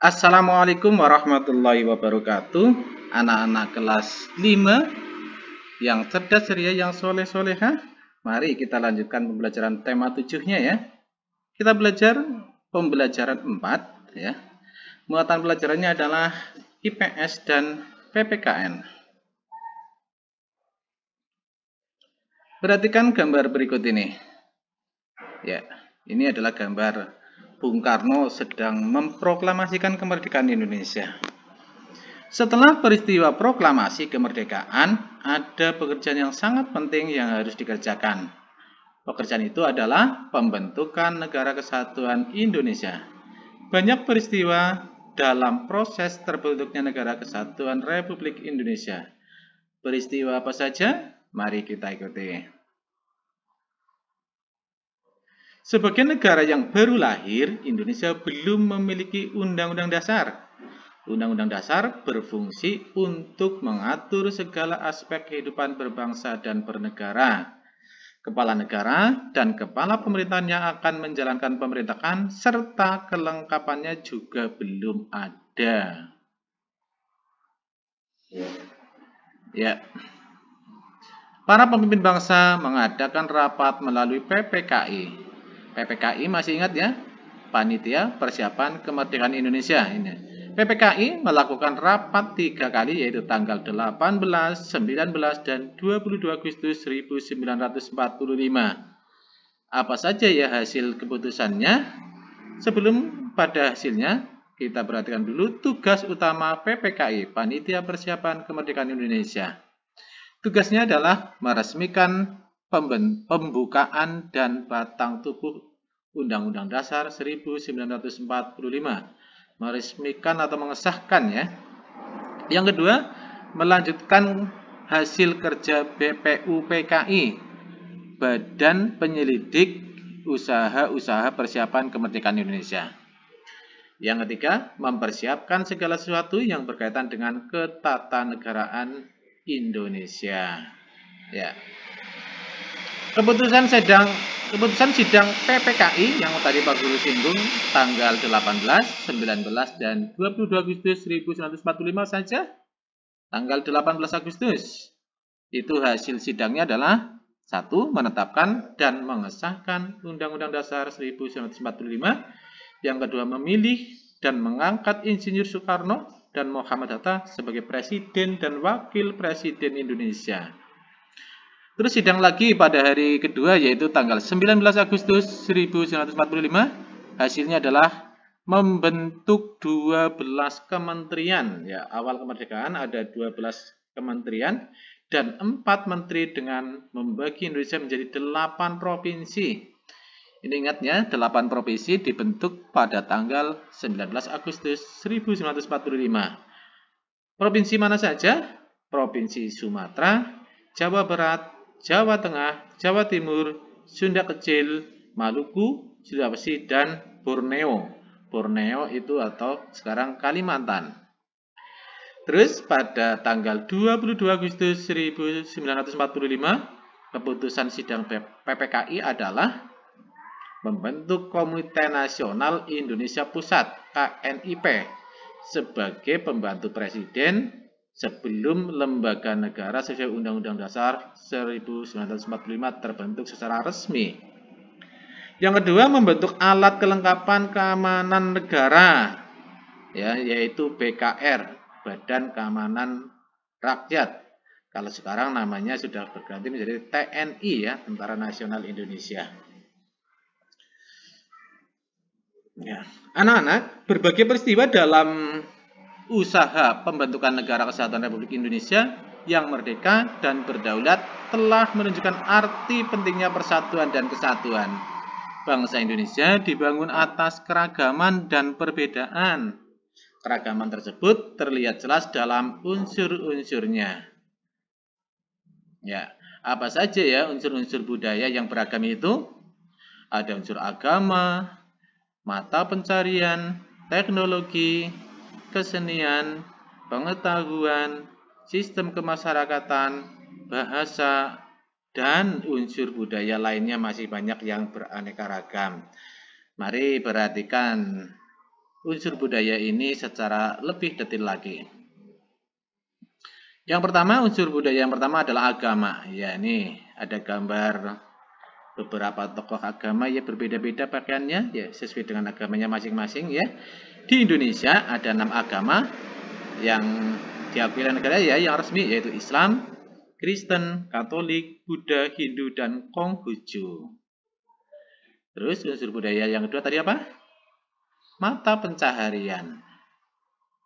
Assalamualaikum warahmatullahi wabarakatuh. Anak-anak kelas 5 yang cerdas ceria, yang soleh-solehah. Mari kita lanjutkan pembelajaran tema 7-nya ya. Kita belajar pembelajaran 4 ya. Muatan pelajarannya adalah IPS dan PPKN. Perhatikan gambar berikut ini. Ya, ini adalah gambar Bung Karno sedang memproklamasikan kemerdekaan Indonesia. Setelah peristiwa proklamasi kemerdekaan, ada pekerjaan yang sangat penting yang harus dikerjakan. Pekerjaan itu adalah pembentukan Negara Kesatuan Indonesia. Banyak peristiwa dalam proses terbentuknya Negara Kesatuan Republik Indonesia. Peristiwa apa saja? Mari kita ikuti. Sebagai negara yang baru lahir, Indonesia belum memiliki Undang-Undang Dasar. Undang-Undang Dasar berfungsi untuk mengatur segala aspek kehidupan berbangsa dan bernegara. Kepala negara dan kepala pemerintahan yang akan menjalankan pemerintahan serta kelengkapannya juga belum ada. Ya. Para pemimpin bangsa mengadakan rapat melalui PPKI. PPKI masih ingat ya? Panitia Persiapan Kemerdekaan Indonesia ini. PPKI melakukan rapat 3 kali yaitu tanggal 18, 19, dan 22 Agustus 1945. Apa saja ya hasil keputusannya? Sebelum pada hasilnya, kita perhatikan dulu tugas utama PPKI, Panitia Persiapan Kemerdekaan Indonesia. Tugasnya adalah meresmikan pembukaan dan batang tubuh Undang-Undang Dasar 1945. Meresmikan atau mengesahkan ya. Yang kedua, melanjutkan hasil kerja BPUPKI, Badan Penyelidik Usaha-Usaha Persiapan Kemerdekaan Indonesia. Yang ketiga, mempersiapkan segala sesuatu yang berkaitan dengan ketatanegaraan Indonesia. Ya. Keputusan sidang PPKI yang tadi Pak Guru singgung tanggal 18, 19, dan 22 Agustus 1945 saja. Tanggal 18 Agustus itu hasil sidangnya adalah 1. Menetapkan dan mengesahkan Undang-Undang Dasar 1945. Yang kedua, memilih dan mengangkat Insinyur Soekarno dan Muhammad Hatta sebagai Presiden dan Wakil Presiden Indonesia. Terus sidang lagi pada hari kedua yaitu tanggal 19 Agustus 1945. Hasilnya adalah membentuk 12 kementerian. Ya, awal kemerdekaan ada 12 kementerian dan 4 menteri dengan membagi Indonesia menjadi 8 provinsi. Ini ingatnya, 8 provinsi dibentuk pada tanggal 19 Agustus 1945. Provinsi mana saja? Provinsi Sumatera, Jawa Barat, Jawa Tengah, Jawa Timur, Sunda Kecil, Maluku, Sulawesi, dan Borneo. Borneo itu atau sekarang Kalimantan. Terus pada tanggal 22 Agustus 1945, keputusan sidang PPKI adalah membentuk Komite Nasional Indonesia Pusat (KNIP) sebagai pembantu presiden sebelum lembaga negara sesuai Undang-Undang Dasar 1945 terbentuk secara resmi. Yang kedua, membentuk alat kelengkapan keamanan negara, ya, yaitu BKR, Badan Keamanan Rakyat. Kalau sekarang namanya sudah berganti menjadi TNI, ya, Tentara Nasional Indonesia. Ya. Anak-anak, berbagai peristiwa dalam usaha pembentukan Negara Kesatuan Republik Indonesia yang merdeka dan berdaulat telah menunjukkan arti pentingnya persatuan dan kesatuan. Bangsa Indonesia dibangun atas keragaman dan perbedaan. Keragaman tersebut terlihat jelas dalam unsur-unsurnya. Ya, apa saja ya unsur-unsur budaya yang beragam itu? Ada unsur agama, mata pencarian, teknologi, kesenian, pengetahuan, sistem kemasyarakatan, bahasa, dan unsur budaya lainnya masih banyak yang beraneka ragam. Mari perhatikan unsur budaya ini secara lebih detail lagi. Yang pertama, unsur budaya yang pertama adalah agama. Ya, ini ada gambar beberapa tokoh agama ya, berbeda-beda pakaiannya ya, sesuai dengan agamanya masing-masing ya. Di Indonesia ada 6 agama yang diakui oleh negara ya, yang resmi, yaitu Islam, Kristen, Katolik, Buddha, Hindu, dan Konghucu. Terus unsur budaya yang kedua tadi apa? Mata pencaharian.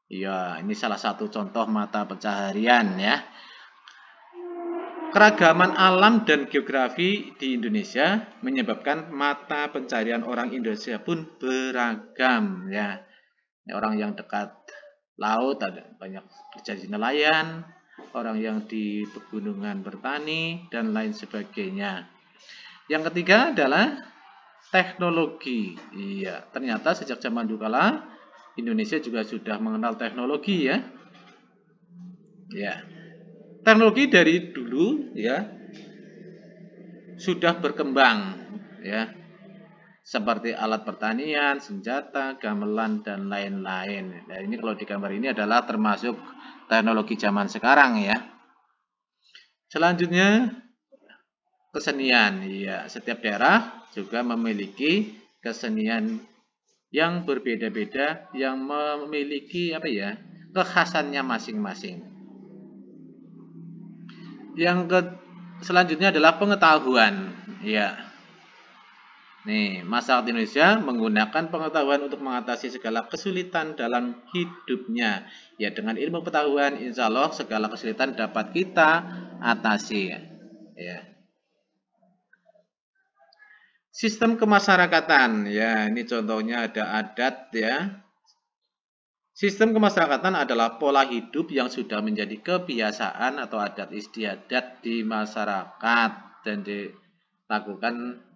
Ya, ini salah satu contoh mata pencaharian ya. Keragaman alam dan geografi di Indonesia menyebabkan mata pencaharian orang Indonesia pun beragam ya. Orang yang dekat laut ada banyak kerja di nelayan, orang yang di pegunungan bertani, dan lain sebagainya. Yang ketiga adalah teknologi. Iya, ternyata sejak zaman dulu kala Indonesia juga sudah mengenal teknologi ya. Ya. Teknologi dari dulu ya sudah berkembang ya. Seperti alat pertanian, senjata, gamelan, dan lain-lain. Nah, ini kalau di gambar ini adalah termasuk teknologi zaman sekarang ya. Selanjutnya kesenian. Ya, setiap daerah juga memiliki kesenian yang berbeda-beda, yang memiliki apa ya, kekhasannya masing-masing. Selanjutnya adalah pengetahuan. Ya. Nih, masyarakat Indonesia menggunakan pengetahuan untuk mengatasi segala kesulitan dalam hidupnya. Ya, dengan ilmu pengetahuan, insya Allah segala kesulitan dapat kita atasi. Ya. Sistem kemasyarakatan. Ya, ini contohnya ada adat ya. Sistem kemasyarakatan adalah pola hidup yang sudah menjadi kebiasaan atau adat istiadat di masyarakat dan dilakukan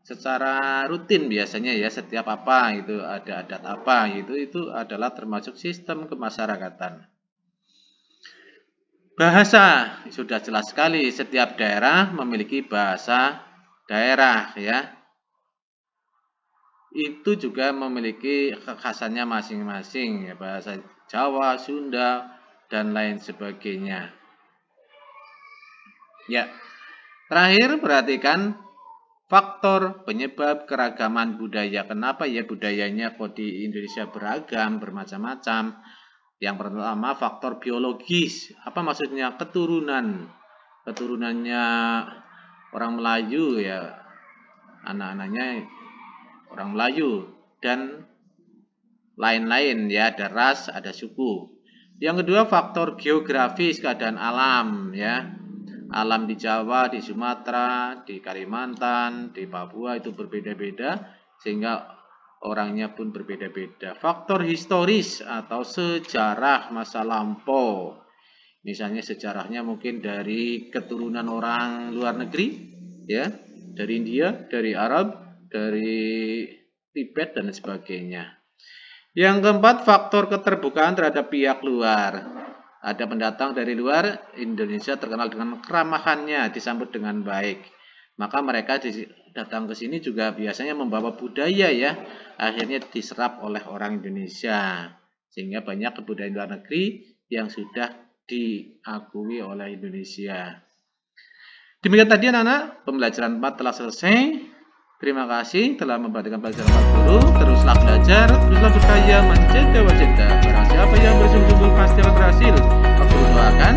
secara rutin biasanya ya, setiap apa itu ada adat apa itu adalah termasuk sistem kemasyarakatan. Bahasa sudah jelas sekali, setiap daerah memiliki bahasa daerah ya. Itu juga memiliki kekhasannya masing-masing ya, bahasa Jawa, Sunda, dan lain sebagainya. Ya. Terakhir perhatikan faktor penyebab keragaman budaya. Kenapa ya budayanya kok di Indonesia beragam, bermacam-macam? Yang pertama faktor biologis. Apa maksudnya? Keturunan. Keturunannya orang Melayu ya. Anak-anaknya orang Melayu dan lain-lain ya, ada ras, ada suku. Yang kedua faktor geografis, keadaan alam ya. Alam di Jawa, di Sumatera, di Kalimantan, di Papua itu berbeda-beda sehingga orangnya pun berbeda-beda. Faktor historis atau sejarah masa lampau. Misalnya sejarahnya mungkin dari keturunan orang luar negeri ya, dari India, dari Arab, dari Tibet dan sebagainya. Yang keempat, faktor keterbukaan terhadap pihak luar. Ada pendatang dari luar, Indonesia terkenal dengan keramahannya, disambut dengan baik. Maka mereka datang ke sini juga biasanya membawa budaya ya, akhirnya diserap oleh orang Indonesia. Sehingga banyak kebudayaan luar negeri yang sudah diakui oleh Indonesia. Demikian tadi anak-anak, pembelajaran 4 telah selesai. Terima kasih telah memperhatikan pelajaran 40. Teruslah belajar, teruslah berkarya, menjaga wajah. Barang siapa yang bersungguh-sungguh pasti akan berhasil. Aku doakan